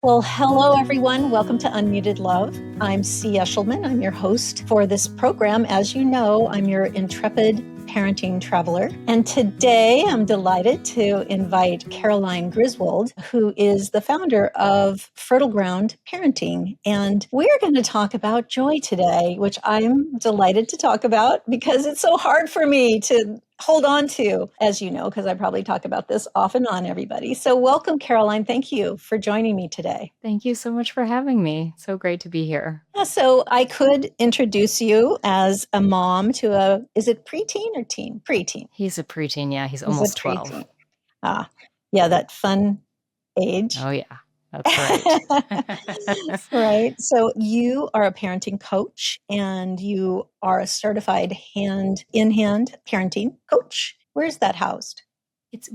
Well, hello, everyone. Welcome to Unmuted Love. I'm C. Eshelman. I'm your host for this program. As you know, I'm your intrepid parenting traveler. And today I'm delighted to invite Caroline Griswold, who is the founder of Fertile Ground Parenting. And we're going to talk about joy today, which I'm delighted to talk about because it's so hard for me to hold on to, as you know, because I probably talk about this off and on, everybody. So welcome, Caroline. Thank you for joining me today. Thank you so much for having me. So great to be here. Yeah, so I could introduce you as a mom to is it preteen or teen? Preteen. He's a preteen. Yeah, he's He's almost a 12. preteen. Yeah, that fun age. Oh, yeah. That's right. Right. So you are a parenting coach and you are a certified hand-in-hand parenting coach. Where's that housed?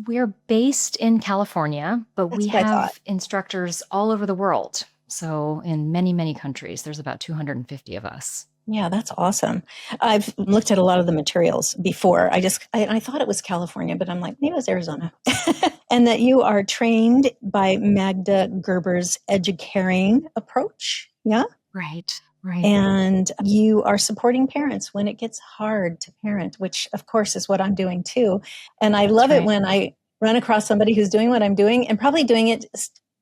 We're based in California, but That's we what I thought. have instructors all over the world. So in many, many countries, there's about 250 of us. Yeah, that's awesome. I've looked at a lot of the materials before. I thought it was California, but I'm like, maybe it was Arizona. And that you are trained by Magda Gerber's educaring approach. Yeah. Right. Right. And you are supporting parents when it gets hard to parent, which of course is what I'm doing too. And I love it when I run across somebody who's doing what I'm doing and probably doing it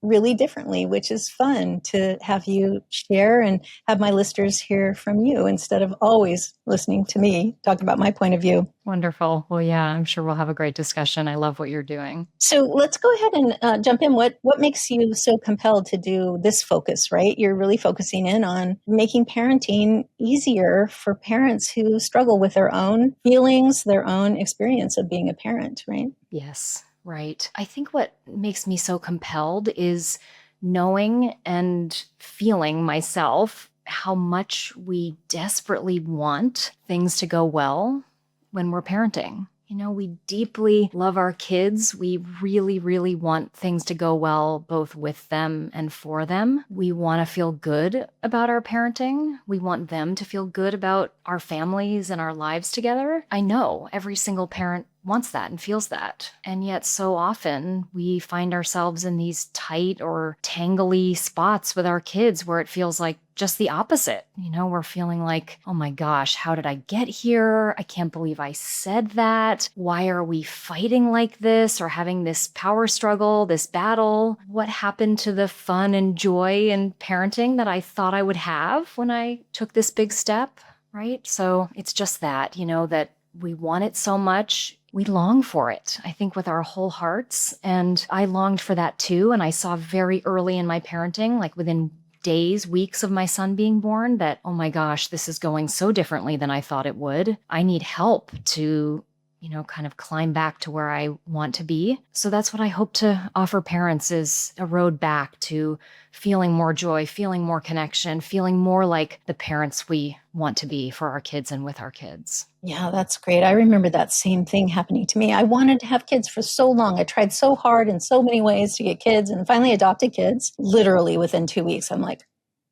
really differently, which is fun to have you share and have my listeners hear from you instead of always listening to me talk about my point of view. Wonderful. Well, yeah, I'm sure we'll have a great discussion. I love what you're doing. So let's go ahead and jump in. What makes you so compelled to do this focus, right? You're really focusing in on making parenting easier for parents who struggle with their own feelings, their own experience of being a parent, right? Yes. Right. I think what makes me so compelled is knowing and feeling myself how much we desperately want things to go well when we're parenting. You know, we deeply love our kids. We really, really want things to go well, both with them and for them. We want to feel good about our parenting. We want them to feel good about our families and our lives together. I know every single parent wants that and feels that. And yet so often we find ourselves in these tight or tangly spots with our kids where it feels like just the opposite. You know, we're feeling like, oh my gosh, how did I get here? I can't believe I said that. Why are we fighting like this or having this power struggle, this battle? What happened to the fun and joy in parenting that I thought I would have when I took this big step, right? So it's just that, you know, that we want it so much. We long for it, I think, with our whole hearts. And I longed for that too. And I saw very early in my parenting, like within days, weeks of my son being born, that, oh my gosh, this is going so differently than I thought it would. I need help to, you know, kind of climb back to where I want to be. So that's what I hope to offer parents, is a road back to feeling more joy, feeling more connection, feeling more like the parents we want to be for our kids and with our kids. Yeah, that's great. I remember that same thing happening to me. I wanted to have kids for so long. I tried so hard in so many ways to get kids and finally adopted kids. Literally within 2 weeks, I'm like,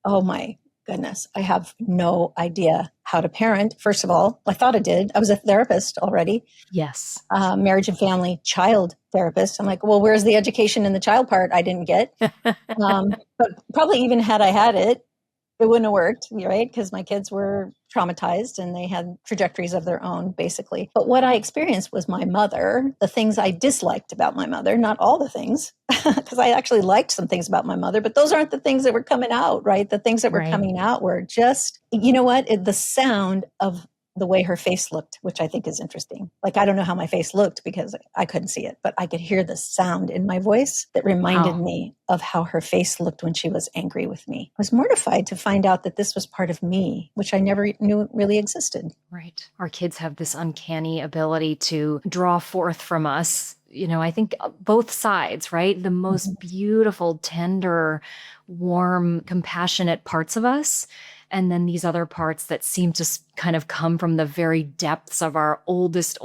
oh my goodness, I have no idea how to parent. First of all, I thought I did. I was a therapist already. Yes. Marriage and family child therapist. I'm like, well, where's the education in the child part I didn't get? But probably even had I had it, it wouldn't have worked, right? Because my kids were traumatized and they had trajectories of their own, basically. But what I experienced was my mother, the things I disliked about my mother, not all the things, because I actually liked some things about my mother, but those aren't the things that were coming out, right? The things that were coming out were just, you know what? The sound of the way her face looked, which I think is interesting. Like, I don't know how my face looked because I couldn't see it, but I could hear the sound in my voice that reminded me of how her face looked when she was angry with me. I was mortified to find out that this was part of me, which I never knew really existed. Right. Our kids have this uncanny ability to draw forth from us, you know, I think both sides, right? The most beautiful, tender, warm, compassionate parts of us. And then these other parts that seem to kind of come from the very depths of our oldest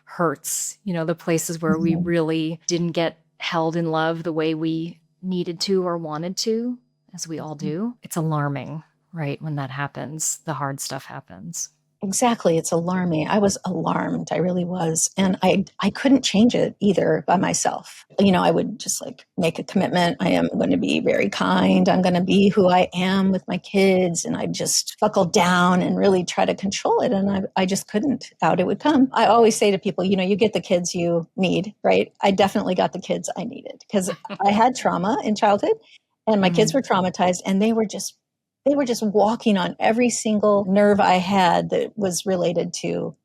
hurts, you know, the places where we really didn't get held in love the way we needed to or wanted to, as we all do. It's alarming, right? When that happens, the hard stuff happens. Exactly. It's alarming. I was alarmed. I really was. And I couldn't change it either by myself. I would just like make a commitment. I am going to be very kind. I'm going to be who I am with my kids. And I just buckle down and really try to control it. And I just couldn't. Out it would come. I always say to people, you get the kids you need, right? I definitely got the kids I needed because I had trauma in childhood and my kids were traumatized and they were just walking on every single nerve I had that was related to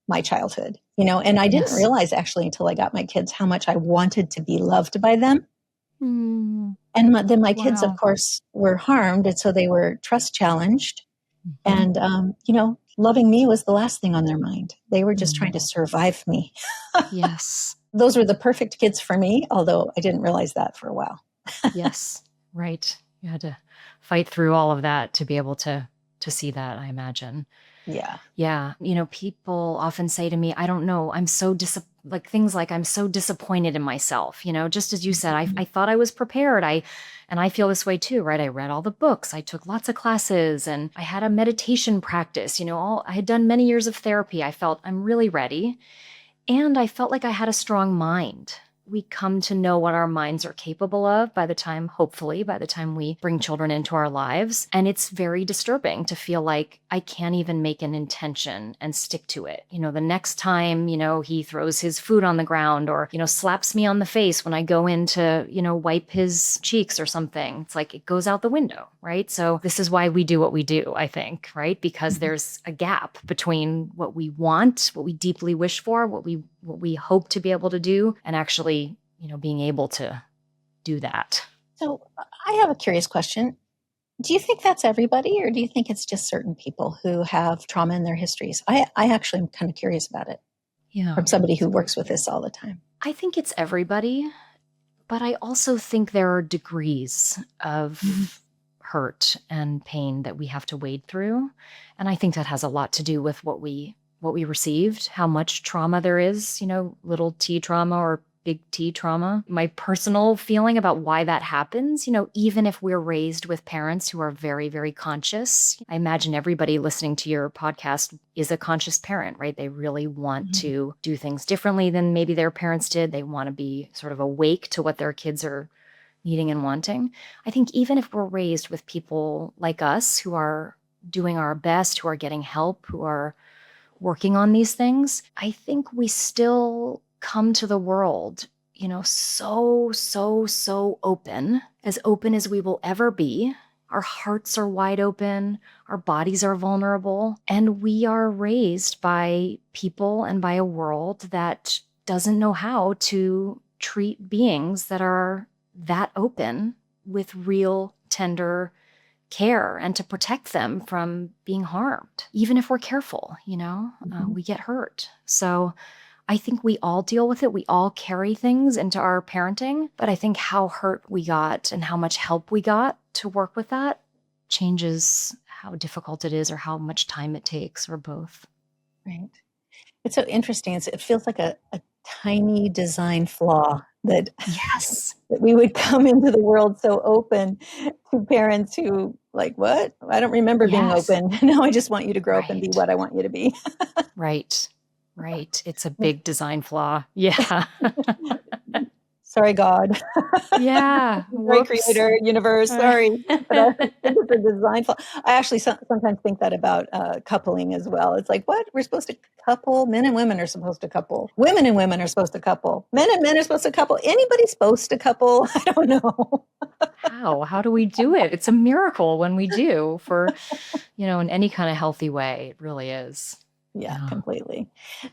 my childhood, and I didn't realize actually until I got my kids how much I wanted to be loved by them. Mm. And then my kids, of course, were harmed. And so they were trust challenged. And, loving me was the last thing on their mind. They were just trying to survive me. Yes. Those were the perfect kids for me, although I didn't realize that for a while. Yes. Right. You had to fight through all of that to be able to see that, I imagine. Yeah. Yeah. People often say to me, I don't know, I'm so things like I'm so disappointed in myself, just as you said, I thought I was prepared. And I feel this way too, right? I read all the books, I took lots of classes, and I had a meditation practice, I had done many years of therapy. I felt I'm really ready. And I felt like I had a strong mind. We come to know what our minds are capable of hopefully, by the time we bring children into our lives. And it's very disturbing to feel like I can't even make an intention and stick to it. The next time, he throws his food on the ground or, slaps me on the face when I go in to, wipe his cheeks or something. It's like it goes out the window, right? So this is why we do what we do, I think, right? Because there's a gap between what we want, what we deeply wish for, what we hope to be able to do, and actually, being able to do that. So I have a curious question. Do you think that's everybody, or do you think it's just certain people who have trauma in their histories? I actually am kind of curious about it. Yeah. From somebody who works with this all the time. I think it's everybody, but I also think there are degrees of hurt and pain that we have to wade through. And I think that has a lot to do with what we received, how much trauma there is, little T trauma or big T trauma. My personal feeling about why that happens, even if we're raised with parents who are very, very conscious. I imagine everybody listening to your podcast is a conscious parent, right? They really want to do things differently than maybe their parents did. They want to be sort of awake to what their kids are needing and wanting. I think even if we're raised with people like us who are doing our best, who are getting help, who are working on these things, I think we still come to the world, so open as we will ever be. Our hearts are wide open, our bodies are vulnerable, and we are raised by people and by a world that doesn't know how to treat beings that are that open with real, tender care and to protect them from being harmed. Even if we're careful, we get hurt. So I think we all deal with it. We all carry things into our parenting, but I think how hurt we got and how much help we got to work with that changes how difficult it is or how much time it takes, or both. Right. It's so interesting. It feels like a tiny design flaw that that we would come into the world so open to parents who like, what? I don't remember being open. Now I just want you to grow up and be what I want you to be. Right. It's a big design flaw. Yeah. Sorry, God. Yeah. Sorry, creator, universe. Sorry. But I think it's a design flaw. I actually sometimes think that about coupling as well. It's like, what? We're supposed to couple. Men and women are supposed to couple. Women and women are supposed to couple. Men and men are supposed to couple. Anybody's supposed to couple? I don't know. How do we do it? It's a miracle when we do for, in any kind of healthy way. It really is. Yeah, completely.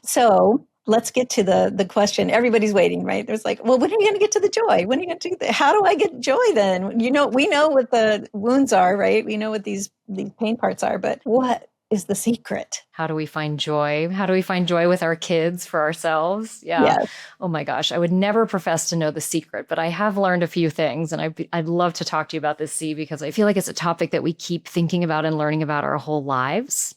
So let's get to the question. Everybody's waiting, right? There's like, well, when are you going to get to the joy? When are you going to do that? How do I get joy then? We know what the wounds are, right? We know what these pain parts are, but what is the secret? How do we find joy? How do we find joy with our kids, for ourselves? Yeah. Yes. Oh my gosh. I would never profess to know the secret, but I have learned a few things. And I'd love to talk to you about this, C, because I feel like it's a topic that we keep thinking about and learning about our whole lives,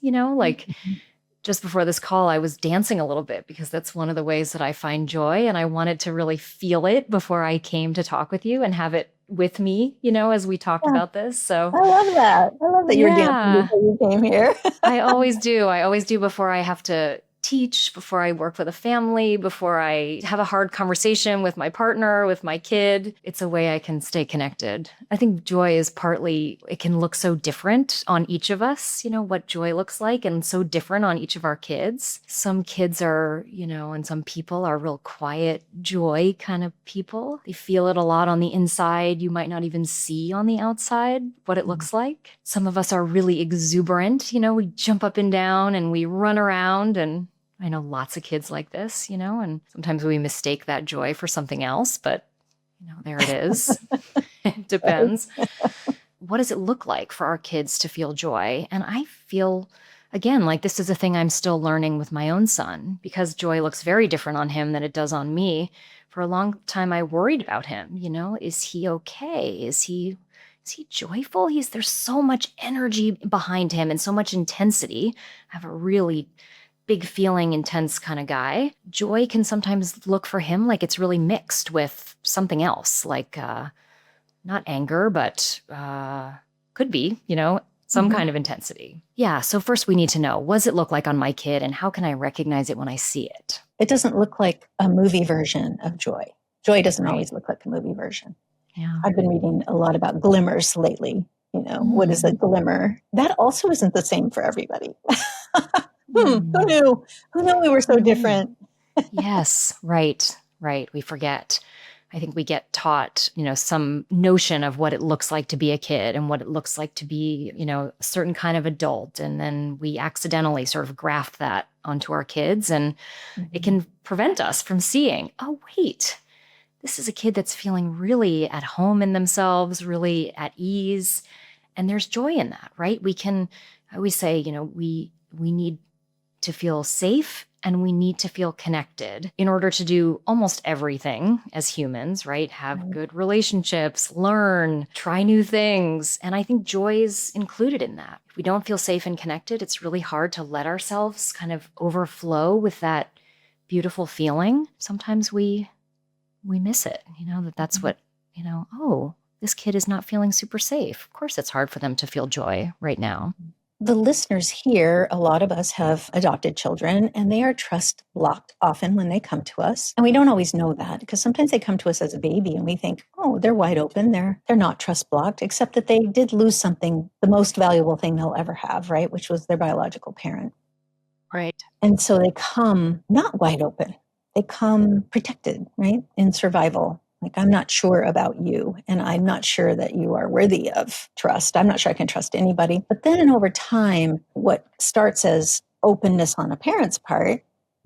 Just before this call, I was dancing a little bit because that's one of the ways that I find joy. And I wanted to really feel it before I came to talk with you and have it with me, as we talked about this. So I love that you were dancing Yeah. before you came here. I always do. I always do before I have to teach, before I work with a family, before I have a hard conversation with my partner, with my kid. It's a way I can stay connected. I think joy is partly, it can look so different on each of us, what joy looks like, and so different on each of our kids. Some kids are, and some people are real quiet joy kind of people. They feel it a lot on the inside. You might not even see on the outside what it looks like. Some of us are really exuberant. We jump up and down and we run around, and I know lots of kids like this, and sometimes we mistake that joy for something else, but there it is. It depends. What does it look like for our kids to feel joy? And I feel, again, like this is a thing I'm still learning with my own son, because joy looks very different on him than it does on me. For a long time, I worried about him. Is he okay? Is he joyful? There's so much energy behind him and so much intensity. I have a really big feeling, intense kind of guy. Joy can sometimes look for him like it's really mixed with something else, like not anger, but could be, some kind of intensity. Yeah. So first we need to know, what does it look like on my kid, and how can I recognize it when I see it? It doesn't look like a movie version of joy. Joy doesn't always look like a movie version. Yeah. I've been reading a lot about glimmers lately. What is a glimmer? That also isn't the same for everybody. Who knew? Who knew we were so different? Yes, right. We forget. I think we get taught, some notion of what it looks like to be a kid and what it looks like to be, a certain kind of adult. And then we accidentally sort of graft that onto our kids, and it can prevent us from seeing, oh, wait, this is a kid that's feeling really at home in themselves, really at ease. And there's joy in that, right? I always say, we need to feel safe and we need to feel connected in order to do almost everything as humans, right? Have good relationships, learn, try new things. And I think joy is included in that. If we don't feel safe and connected, it's really hard to let ourselves kind of overflow with that beautiful feeling. Sometimes we miss it, that's what, oh, this kid is not feeling super safe. Of course, it's hard for them to feel joy right now. The listeners here, a lot of us have adopted children, and they are trust blocked often when they come to us. And we don't always know that, because sometimes they come to us as a baby and we think, oh, they're wide open. They're not trust blocked, except that they did lose something, the most valuable thing they'll ever have, right? Which was their biological parent. Right. And so they come not wide open. They come protected, right? In survival. Like, I'm not sure about you, and I'm not sure that you are worthy of trust. I'm not sure I can trust anybody. But then over time, what starts as openness on a parent's part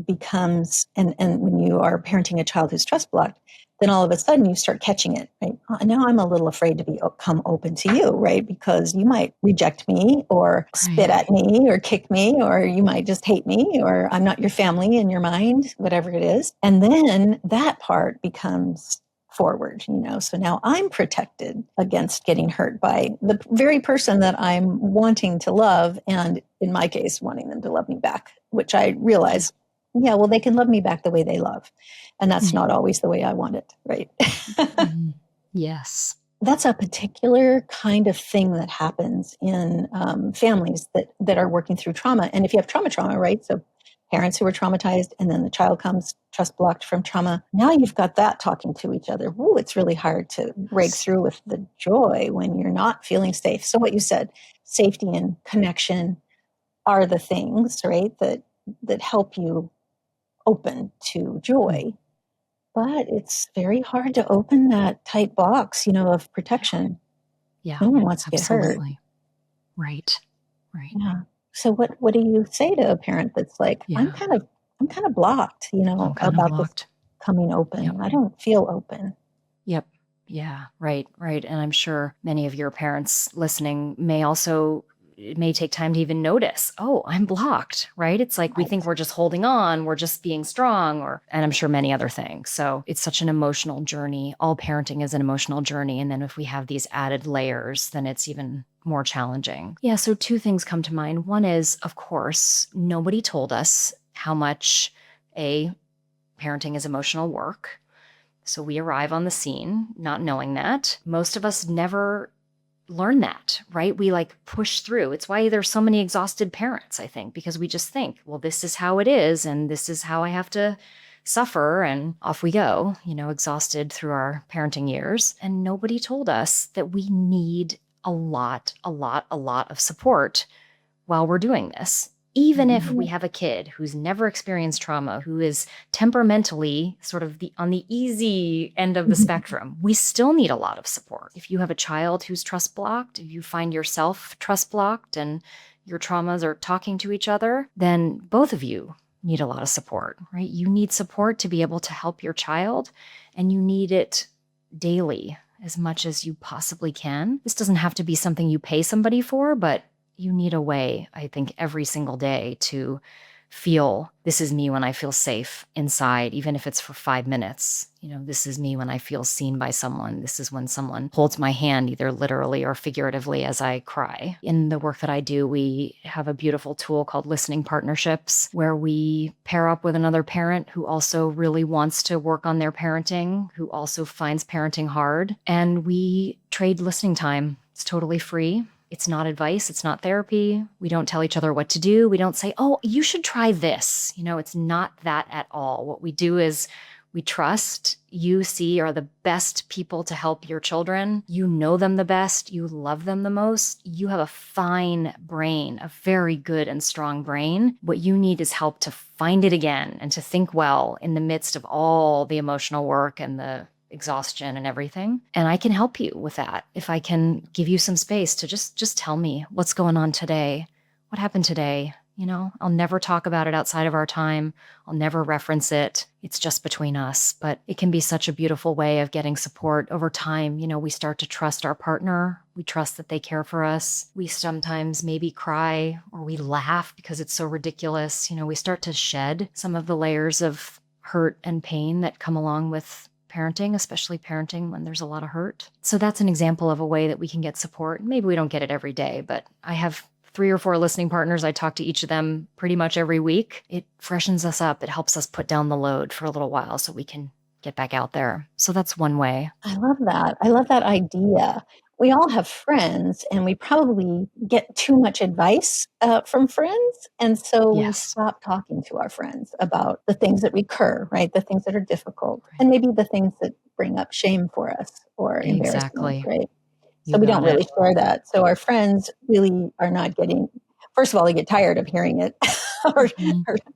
becomes, and when you are parenting a child who's trust blocked, then all of a sudden you start catching it, right? Now I'm a little afraid to become open to you, right? Because you might reject me or spit at me or kick me, or you might just hate me, or I'm not your family in your mind, whatever it is. And then that part becomes forward, so now I'm protected against getting hurt by the very person that I'm wanting to love, and in my case, wanting them to love me back, which I realize, well, they can love me back the way they love, and that's not always the way I want it, right? Yes. That's a particular kind of thing that happens in families that are working through trauma. And if you have trauma, right? So parents who are traumatized, and then the child comes trust blocked from trauma. Now you've got that talking to each other. Ooh, it's really hard to break through with the joy when you're not feeling safe. So what you said, safety and connection are the things, right, that help you open to joy. But it's very hard to open that tight box, of protection. Yeah. No one wants to get hurt. Right. Yeah. So what do you say to a parent that's like, I'm kind of blocked, about this coming open. Yep. I don't feel open. Yep. Yeah. Right. And I'm sure many of your parents listening it may take time to even notice, oh, I'm blocked, right? It's like we think we're just holding on, we're just being strong, and I'm sure many other things. So it's such an emotional journey. All parenting is an emotional journey. And then if we have these added layers, then it's even more challenging. Yeah, so two things come to mind. One is, of course, nobody told us how much parenting is emotional work. So we arrive on the scene not knowing that. Most of us never learn that, right? We like push through. It's why there's so many exhausted parents, I think, because we just think, well, this is how it is, and this is how I have to suffer, and off we go, exhausted through our parenting years. And nobody told us that we need a lot of support while we're doing this. Even if we have a kid who's never experienced trauma, who is temperamentally sort of on the easy end of the spectrum, we still need a lot of support. If you have a child who's trust blocked, if you find yourself trust blocked and your traumas are talking to each other, then both of you need a lot of support, right? You need support to be able to help your child, and you need it daily as much as you possibly can. This doesn't have to be something you pay somebody for, but you need a way, I think, every single day to feel this is me when I feel safe inside, even if it's for 5 minutes. This is me when I feel seen by someone. This is when someone holds my hand, either literally or figuratively, as I cry. In the work that I do, we have a beautiful tool called listening partnerships, where we pair up with another parent who also really wants to work on their parenting, who also finds parenting hard, and we trade listening time. It's totally free. It's not advice. It's not therapy. We don't tell each other what to do. We don't say, oh, you should try this. It's not that at all. What we do is we trust you are the best people to help your children. You know them the best. You love them the most. You have a fine brain, a very good and strong brain. What you need is help to find it again and to think well in the midst of all the emotional work and the exhaustion and everything. And I can help you with that. If I can give you some space to just tell me what's going on today, what happened today. I'll never talk about it outside of our time. I'll never reference it. It's just between us. But it can be such a beautiful way of getting support over time. We start to trust our partner. We trust that they care for us. We sometimes maybe cry or we laugh because it's so ridiculous. We start to shed some of the layers of hurt and pain that come along with parenting, especially parenting when there's a lot of hurt. So that's an example of a way that we can get support. Maybe we don't get it every day, but I have 3 or 4 listening partners. I talk to each of them pretty much every week. It freshens us up. It helps us put down the load for a little while so we can get back out there. So that's one way. I love that. I love that idea. We all have friends, and we probably get too much advice from friends. And so we stop talking to our friends about the things that recur, right? The things that are difficult, and maybe the things that bring up shame for us or embarrassment, right? So we don't really share that. So our friends really are not getting, first of all, they get tired of hearing it, our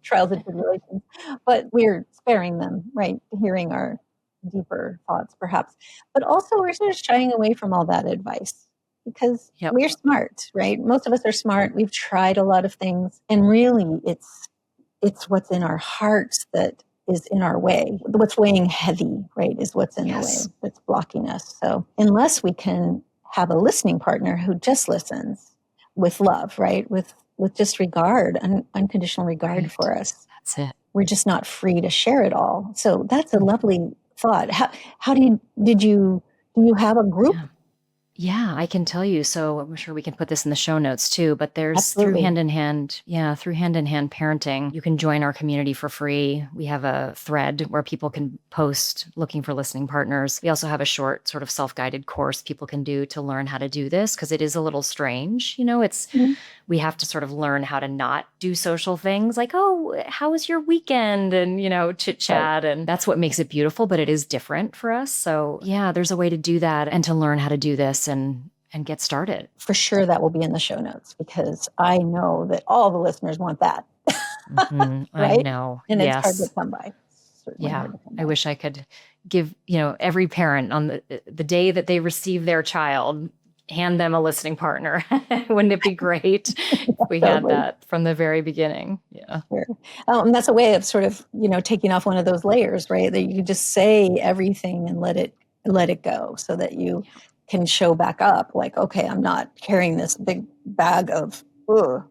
trials and tribulations, but we're sparing them, right? Hearing our deeper thoughts, perhaps. But also we're sort of shying away from all that advice because we're smart, right? Most of us are smart. We've tried a lot of things. And really, it's what's in our hearts that is in our way. What's weighing heavy, right, is what's in the way that's blocking us. So unless we can have a listening partner who just listens with love, right, with just regard, unconditional regard for us, that's it. We're just not free to share it all. So that's a lovely thought. How do you have a group? Yeah, I can tell you. So I'm sure we can put this in the show notes too, but there's through hand in hand parenting. You can join our community for free. We have a thread where people can post looking for listening partners. We also have a short sort of self-guided course people can do to learn how to do this because it is a little strange. We have to sort of learn how to not do social things like, oh, how was your weekend? And, chit chat. Right. And that's what makes it beautiful, but it is different for us. So yeah, there's a way to do that and to learn how to do this and get started. For sure, that will be in the show notes because I know that all the listeners want that. Right? I know. And it's hard to come by. I wish I could give, every parent on the day that they receive their child, hand them a listening partner. Wouldn't it be great if we had that from the very beginning? Yeah. Sure. And that's a way of sort of, taking off one of those layers, right? That you just say everything and let it go so that you can show back up like, okay, I'm not carrying this big bag of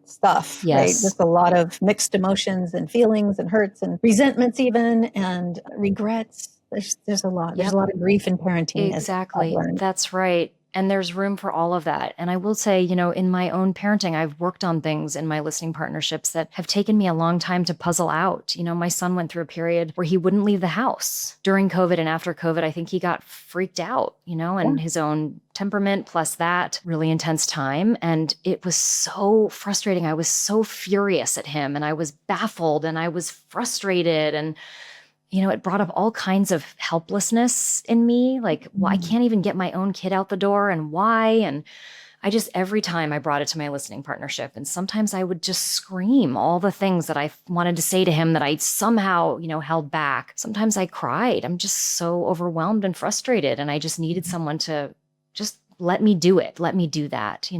stuff, right? Just a lot of mixed emotions and feelings and hurts and resentments even and regrets. There's a lot. There's a lot of grief in parenting. Exactly. That's right. And there's room for all of that. And I will say, in my own parenting, I've worked on things in my listening partnerships that have taken me a long time to puzzle out. My son went through a period where he wouldn't leave the house. During COVID and after COVID, I think he got freaked out, and his own temperament plus that really intense time. And it was so frustrating. I was so furious at him, and I was baffled, and I was frustrated. And it brought up all kinds of helplessness in me. Like, well, I can't even get my own kid out the door, and why? And every time I brought it to my listening partnership, and sometimes I would just scream all the things that I wanted to say to him that I somehow, held back. Sometimes I cried. I'm just so overwhelmed and frustrated. And I just needed someone to just let me do it. Let me do that,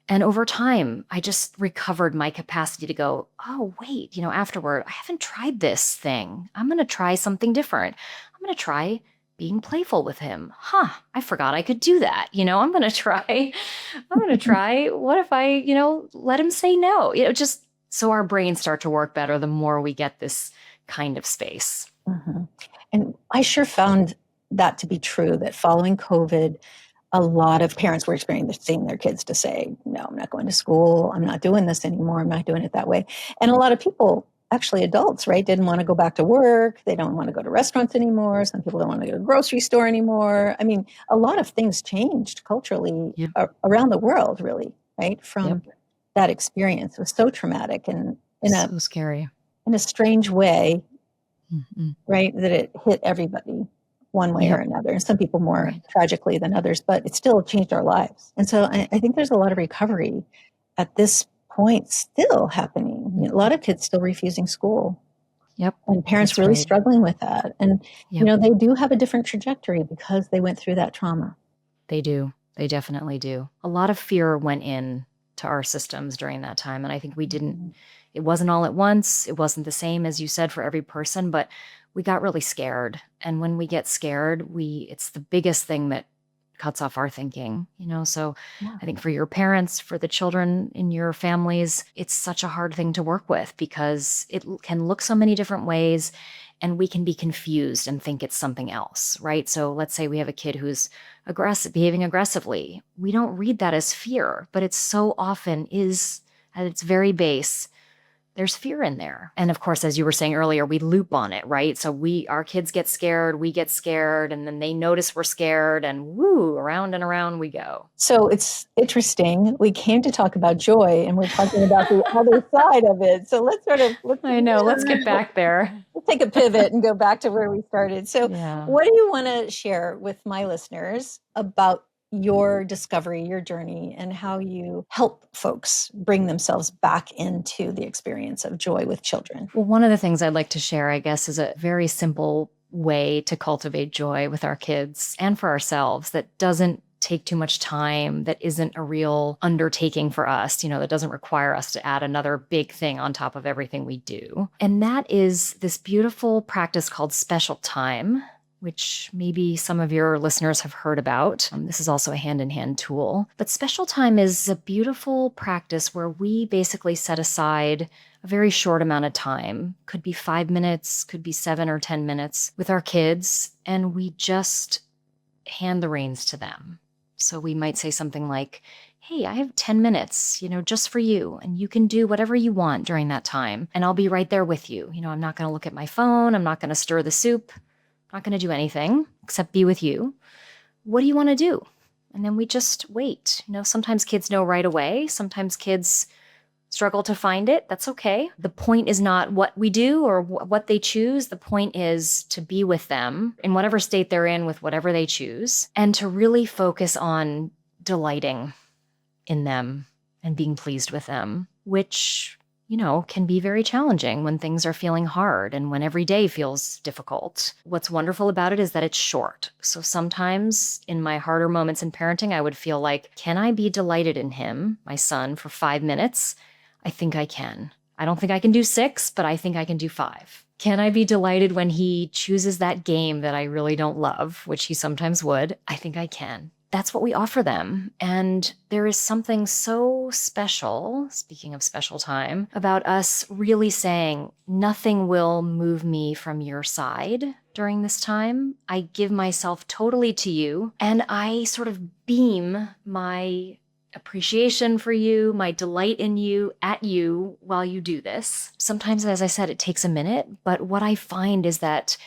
and over time, I just recovered my capacity to go, oh, wait, afterward, I haven't tried this thing. I'm going to try something different. I'm going to try being playful with him. I forgot I could do that. I'm going to try. What if I, let him say no? Just so our brains start to work better the more we get this kind of space. Mm-hmm. And I sure found that to be true, that following COVID, a lot of parents were experiencing their kids to say, no, I'm not going to school. I'm not doing this anymore. I'm not doing it that way. And a lot of people, actually adults, right, didn't want to go back to work. They don't want to go to restaurants anymore. Some people don't want to go to the grocery store anymore. I mean, a lot of things changed culturally around the world, really, right, from that experience. It was so traumatic and so scary. In a strange way, right, that it hit everybody one way or another, and some people more tragically than others, but it still changed our lives. And so I think there's a lot of recovery at this point still happening. A lot of kids still refusing school. And parents really struggling with that. And, they do have a different trajectory because they went through that trauma. They do. They definitely do. A lot of fear went in to our systems during that time. And I think we didn't, it wasn't all at once. It wasn't the same, as you said, for every person, but we got really scared. And when we get scared, it's the biggest thing that cuts off our thinking, So I think for your parents, for the children in your families, it's such a hard thing to work with because it can look so many different ways and we can be confused and think it's something else, right? So let's say we have a kid who's behaving aggressively. We don't read that as fear, but it so often is at its very base. There's fear in there. And of course, as you were saying earlier, we loop on it, right? So our kids get scared, we get scared, and then they notice we're scared and around and around we go. So it's interesting. We came to talk about joy and we're talking about the other side of it. So let's get back there. Let's take a pivot and go back to where we started. So what do you want to share with my listeners about your discovery, your journey, and how you help folks bring themselves back into the experience of joy with children? Well, one of the things I'd like to share, I guess, is a very simple way to cultivate joy with our kids and for ourselves that doesn't take too much time, that isn't a real undertaking for us, that doesn't require us to add another big thing on top of everything we do. And that is this beautiful practice called special time, which maybe some of your listeners have heard about. This is also a hand-in-hand tool. But special time is a beautiful practice where we basically set aside a very short amount of time, could be 5 minutes, could be 7 or 10 minutes with our kids, and we just hand the reins to them. So we might say something like, hey, I have 10 minutes, just for you, and you can do whatever you want during that time, and I'll be right there with you. I'm not going to look at my phone. I'm not going to stir the soup. Not going to do anything except be with you. What do you want to do? And then we just wait. Sometimes kids know right away. Sometimes kids struggle to find it. That's okay. The point is not what we do or what they choose. The point is to be with them in whatever state they're in with whatever they choose and to really focus on delighting in them and being pleased with them, which can be very challenging when things are feeling hard and when every day feels difficult. What's wonderful about it is that it's short. So sometimes in my harder moments in parenting, I would feel like, can I be delighted in him, my son, for 5 minutes? I think I can. I don't think I can do 6, but I think I can do 5. Can I be delighted when he chooses that game that I really don't love, which he sometimes would? I think I can. That's what we offer them. And there is something so special, speaking of special time, about us really saying, nothing will move me from your side. during this time. I give myself totally to you, and I sort of beam my appreciation for you, my delight in you at you while you do this. Sometimes, as I said, it takes a minute, but what I find is that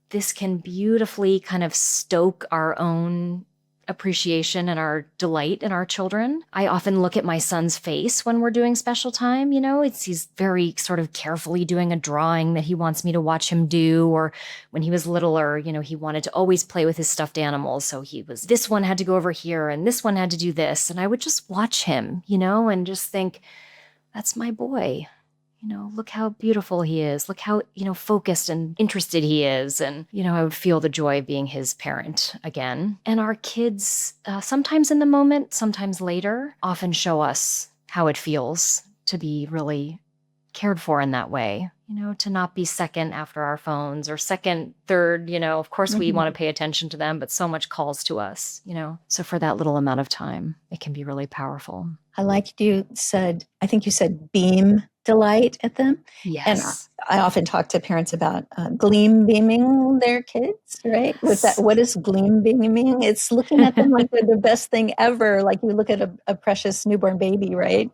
this can beautifully kind of stoke our own appreciation and our delight in our children. I often look at my son's face when we're doing special time. He's very sort of carefully doing a drawing that he wants me to watch him do. Or when he was littler, he wanted to always play with his stuffed animals. So this one had to go over here and this one had to do this. And I would just watch him, and just think, that's my boy. Look how beautiful he is. Look how, focused and interested he is. And, I would feel the joy of being his parent again. And our kids, sometimes in the moment, sometimes later, often show us how it feels to be really cared for in that way, to not be second after our phones or second, third, of course we want to pay attention to them, but so much calls to us, So for that little amount of time, it can be really powerful. I liked I think you said beam delight at them. Yes. And I often talk to parents about gleam beaming their kids, right? What is gleam beaming? It's looking at them like they're the best thing ever. Like you look at a precious newborn baby, right?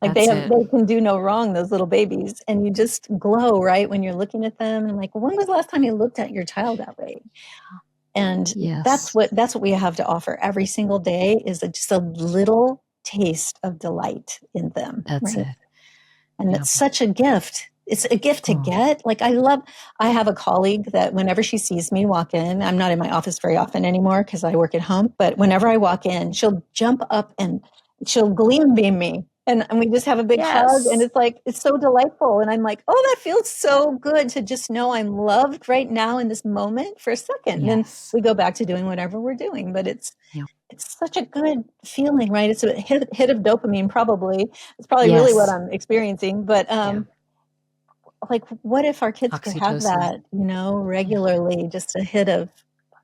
Like they can do no wrong, those little babies. And you just glow, right? When you're looking at them and like, when was the last time you looked at your child that way? And that's what we have to offer every single day, is just a little taste of delight in them. That's right? it. And it's such a gift. It's a gift to get. Like I have a colleague that whenever she sees me walk in, I'm not in my office very often anymore because I work at home, but whenever I walk in, she'll jump up and she'll gleam beam me. And we just have a big hug, and it's so delightful. And I'm like, oh, that feels so good to just know I'm loved right now in this moment for a second. And then we go back to doing whatever we're doing. But it's such a good feeling, right? It's a hit of dopamine, probably. It's probably really what I'm experiencing. But like, what if our kids could have that, regularly, just a hit of,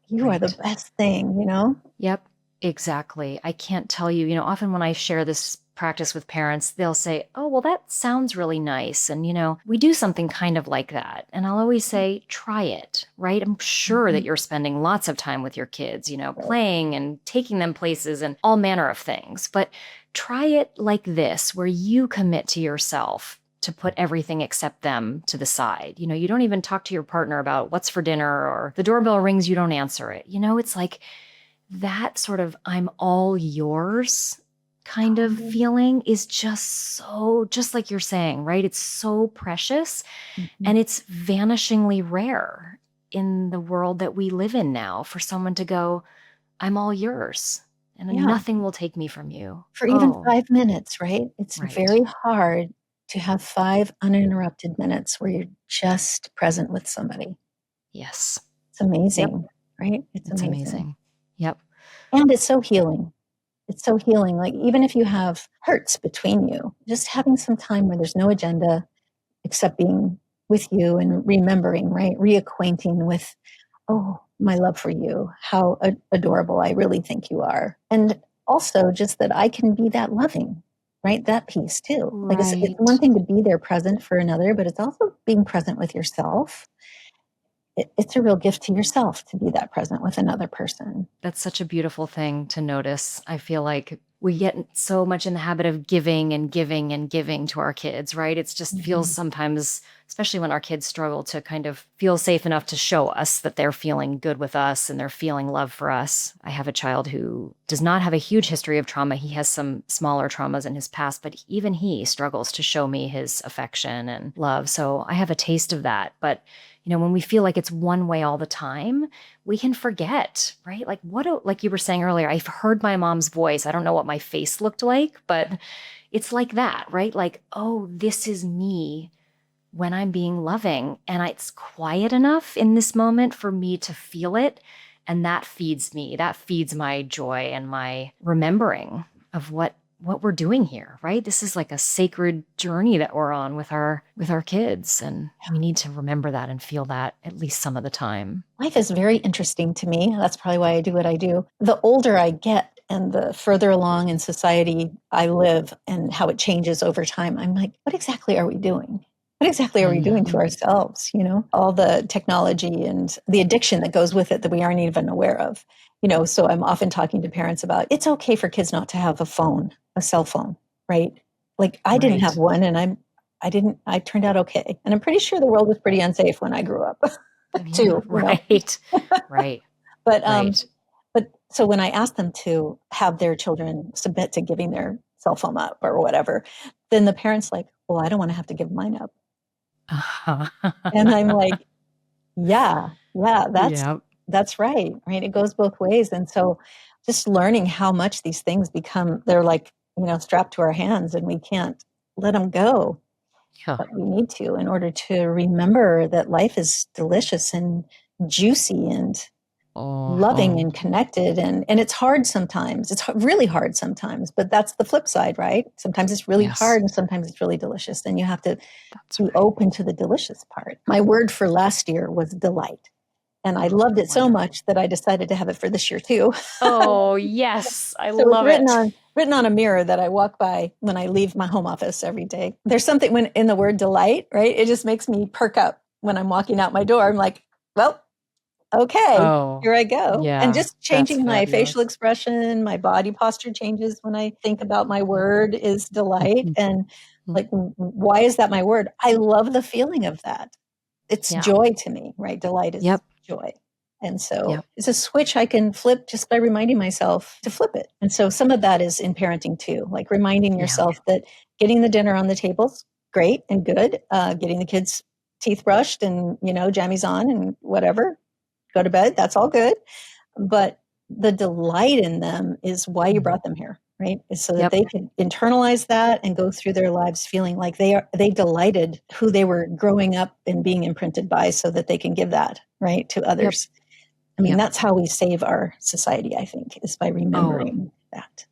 you are the best thing, Yep, exactly. I can't tell you, often when I share this practice with parents, they'll say, oh, well, that sounds really nice. And, we do something kind of like that. And I'll always say, try it, right? I'm sure that you're spending lots of time with your kids, playing and taking them places and all manner of things. But try it like this, where you commit to yourself to put everything except them to the side. You don't even talk to your partner about what's for dinner, or the doorbell rings, you don't answer it. It's like that sort of I'm all yours kind of feeling is just like you're saying, right? It's so precious and it's vanishingly rare in the world that we live in now, for someone to go, I'm all yours and nothing will take me from you. For even 5 minutes, right? It's very hard to have 5 uninterrupted minutes where you're just present with somebody. Yes. It's amazing, right? It's amazing. Yep. And it's so healing. It's so healing. Like, even if you have hurts between you, just having some time where there's no agenda except being with you and remembering, right? Reacquainting with, oh, my love for you, how adorable I really think you are. And also just that I can be that loving, right? That piece too. Like, it's one thing to be there present for another, but it's also being present with yourself. It's a real gift to yourself to be that present with another person. That's such a beautiful thing to notice. I feel like we get so much in the habit of giving and giving and giving to our kids, right? It just feels sometimes, especially when our kids struggle to kind of feel safe enough to show us that they're feeling good with us and they're feeling love for us. I have a child who does not have a huge history of trauma. He has some smaller traumas in his past, but even he struggles to show me his affection and love. So I have a taste of that. But when we feel like it's one way all the time, we can forget, right? Like like you were saying earlier, I've heard my mom's voice. I don't know what my face looked like, but it's like that, right? Like, oh, this is me when I'm being loving. And it's quiet enough in this moment for me to feel it. And that feeds me. That feeds my joy and my remembering of what we're doing here, right? This is like a sacred journey that we're on with our kids. And we need to remember that and feel that at least some of the time. Life is very interesting to me. That's probably why I do what I do. The older I get and the further along in society I live and how it changes over time, I'm like, what exactly are we doing? what exactly are we doing to ourselves? All the technology and the addiction that goes with it that we aren't even aware of. So I'm often talking to parents about it's okay for kids not to have a cell phone, right? Like I didn't have one, and I turned out okay. And I'm pretty sure the world was pretty unsafe when I grew up too, Right. Right. But Right. but so when I ask them to have their children submit to giving their cell phone up or whatever, then the parents like, well, I don't want to have to give mine up. And I'm like, yeah, Yeah. that's right. Right. It goes both ways. And so just learning how much these things they're like, strapped to our hands and we can't let them go. Yeah. But we need to in order to remember that life is delicious and juicy and loving and connected. And it's hard sometimes. It's really hard sometimes, but that's the flip side, right? Sometimes it's really Yes. hard and sometimes it's really delicious. And you have to That's be right. open to the delicious part. My word for last year was delight. And I loved it so much that I decided to have it for this year too. Oh, yes. I So it's love it. written on a mirror that I walk by when I leave my home office every day. There's something when in the word delight, right? It just makes me perk up when I'm walking out my door. I'm like, well, okay, Oh, here I go. And yeah. just That's changing my facial fabulous. expression, my body posture changes when I think about my word is delight. And like, why is that my word? I love the feeling of that. It's Yeah. joy to me, right? Delight is Yep. joy. And so Yep. it's a switch I can flip just by reminding myself to flip it. And so some of that is in parenting too, like reminding Yeah. yourself that getting the dinner on the table's great and good. Getting the kids' teeth brushed and, jammies on and whatever, go to bed, that's all good. But the delight in them is why you brought them here, right? Is so that Yep. they can internalize that and go through their lives feeling like they delighted who they were growing up and being imprinted by so that they can give that, right, to Yep. others. I mean, Yep. that's how we save our society, I think, is by Oh, remembering that.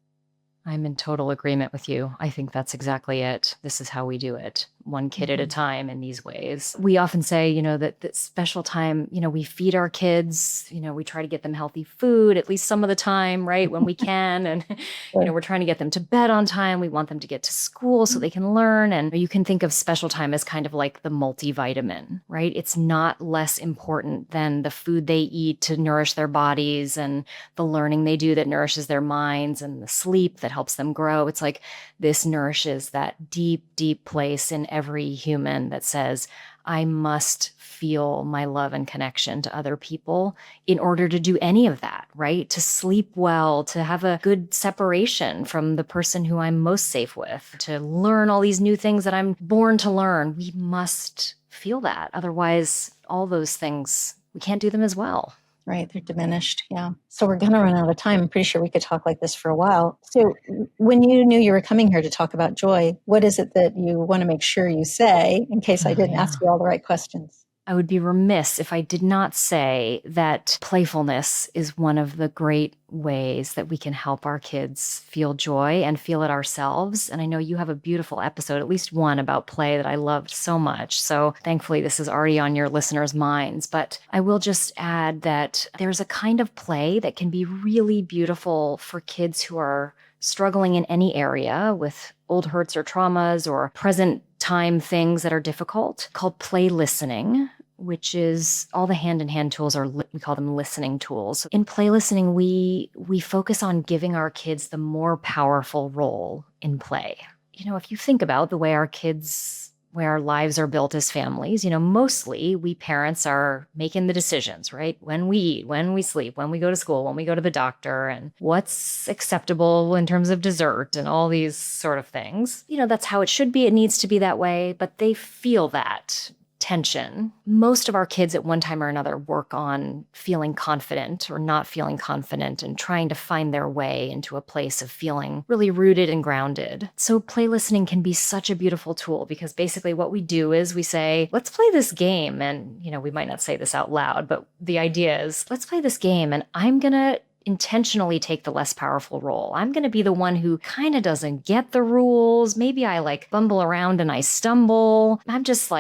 I'm in total agreement with you. I think that's exactly it. This is how we do it, one kid at a time in these ways. We often say, that special time, we feed our kids, we try to get them healthy food at least some of the time, right? When we can. And, Sure. we're trying to get them to bed on time. We want them to get to school so they can learn. And you can think of special time as kind of like the multivitamin, right? It's not less important than the food they eat to nourish their bodies and the learning they do that nourishes their minds and the sleep that helps them grow. It's like this nourishes that deep, deep place in every human that says, I must feel my love and connection to other people in order to do any of that, right? To sleep well, to have a good separation from the person who I'm most safe with, to learn all these new things that I'm born to learn. We must feel that. Otherwise, all those things, we can't do them as well. Right, they're diminished. Yeah. So we're going to run out of time. I'm pretty sure we could talk like this for a while. So when you knew you were coming here to talk about joy, what is it that you want to make sure you say in case I didn't ask you all the right questions? I would be remiss if I did not say that playfulness is one of the great ways that we can help our kids feel joy and feel it ourselves. And I know you have a beautiful episode, at least one about play that I loved so much. So thankfully, this is already on your listeners' minds. But I will just add that there's a kind of play that can be really beautiful for kids who are struggling in any area with old hurts or traumas or present time things that are difficult, called play listening, which is all the hand-in-hand tools we call them listening tools. In play listening, we focus on giving our kids the more powerful role in play. If you think about the way our lives are built as families, mostly we parents are making the decisions, right? When we eat, when we sleep, when we go to school, when we go to the doctor, and what's acceptable in terms of dessert and all these sort of things. That's how it should be. It needs to be that way, but they feel that tension. Most of our kids at one time or another work on feeling confident or not feeling confident and trying to find their way into a place of feeling really rooted and grounded. So play listening can be such a beautiful tool because basically what we do is we say, let's play this game. And, we might not say this out loud, but the idea is, let's play this game and I'm going to intentionally take the less powerful role. I'm going to be the one who kind of doesn't get the rules. Maybe I bumble around and I stumble. I'm just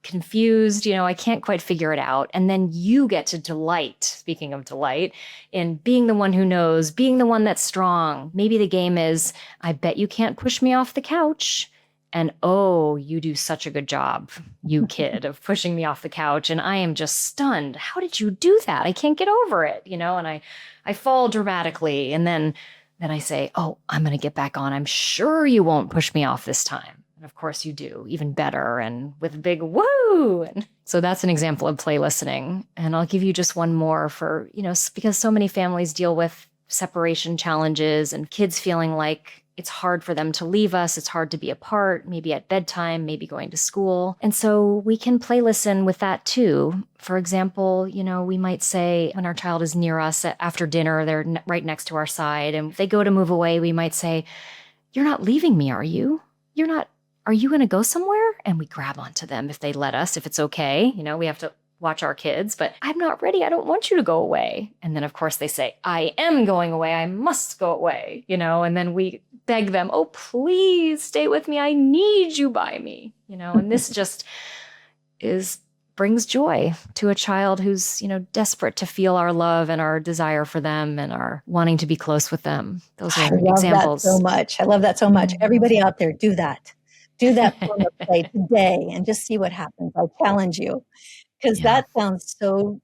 confused, I can't quite figure it out. And then you get to delight, speaking of delight, in being the one who knows, being the one that's strong. Maybe the game is, I bet you can't push me off the couch. And oh, you do such a good job, you kid, of pushing me off the couch. And I am just stunned. How did you do that? I can't get over it, And I fall dramatically. And then I say, oh, I'm going to get back on. I'm sure you won't push me off this time. And of course you do, even better, and with a big woo. And so that's an example of play listening. And I'll give you just one more for, because so many families deal with separation challenges and kids feeling like it's hard for them to leave us. It's hard to be apart, maybe at bedtime, maybe going to school. And so we can play listen with that too. For example, we might say when our child is near us after dinner, they're right next to our side. And if they go to move away, we might say, "You're not leaving me, are you? Are you going to go somewhere?" And we grab onto them if they let us, if it's okay. We have to watch our kids, but "I'm not ready. I don't want you to go away." And then of course they say, "I am going away. I must go away," and then we beg them, "Oh, please stay with me. I need you by me," and this just brings joy to a child who's, desperate to feel our love and our desire for them and our wanting to be close with them. Those are examples. That so much. I love that so much. Everybody out there, do that. Do that form of play today and just see what happens. I challenge you. Because that sounds so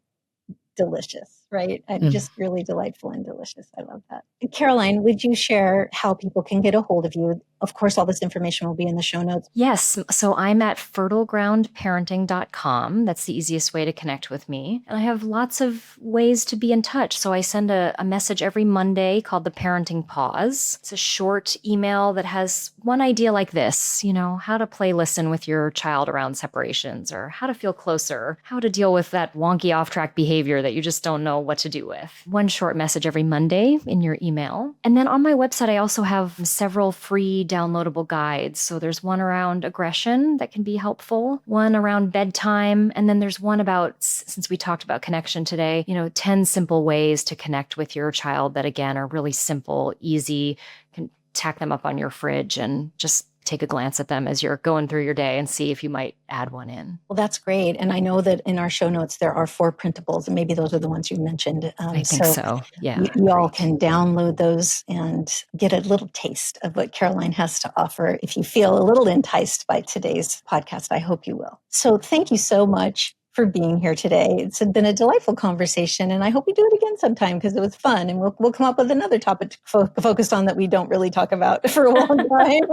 delicious, right? Just really delightful and delicious. I love that. Caroline, would you share how people can get a hold of you? Of course, all this information will be in the show notes. Yes. So I'm at fertilegroundparenting.com. That's the easiest way to connect with me. And I have lots of ways to be in touch. So I send a message every Monday called the Parenting Pause. It's a short email that has one idea like this, how to play listen with your child around separations, or how to feel closer, how to deal with that wonky off-track behavior that you just don't know what to do with. One short message every Monday in your email. And then on my website, I also have several free downloadable guides. So there's one around aggression that can be helpful, one around bedtime, and then there's one about, since we talked about connection today, 10 simple ways to connect with your child that, again, are really simple, easy. You can tack them up on your fridge and just take a glance at them as you're going through your day and see if you might add one in. Well, that's great. And I know that in our show notes, there are 4 printables, and maybe those are the ones you mentioned. I think so. Yeah. You all can download those and get a little taste of what Caroline has to offer. If you feel a little enticed by today's podcast, I hope you will. So thank you so much for being here today. It's been a delightful conversation, and I hope we do it again sometime because it was fun, and we'll come up with another topic to focus on that we don't really talk about for a long time.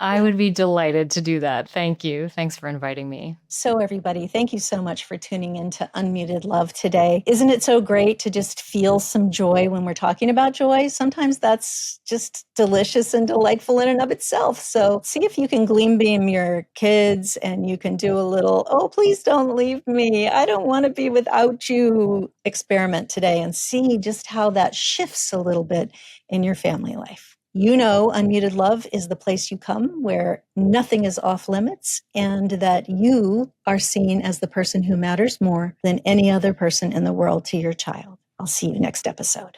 I would be delighted to do that. Thank you. Thanks for inviting me. So everybody, thank you so much for tuning in to Unmuted Love today. Isn't it so great to just feel some joy when we're talking about joy? Sometimes that's just delicious and delightful in and of itself. So see if you can gleam beam your kids, and you can do a little, "Oh, please don't leave me. I don't want to be without you" experiment today, and see just how that shifts a little bit in your family life. Unmuted Love is the place you come where nothing is off limits, and that you are seen as the person who matters more than any other person in the world to your child. I'll see you next episode.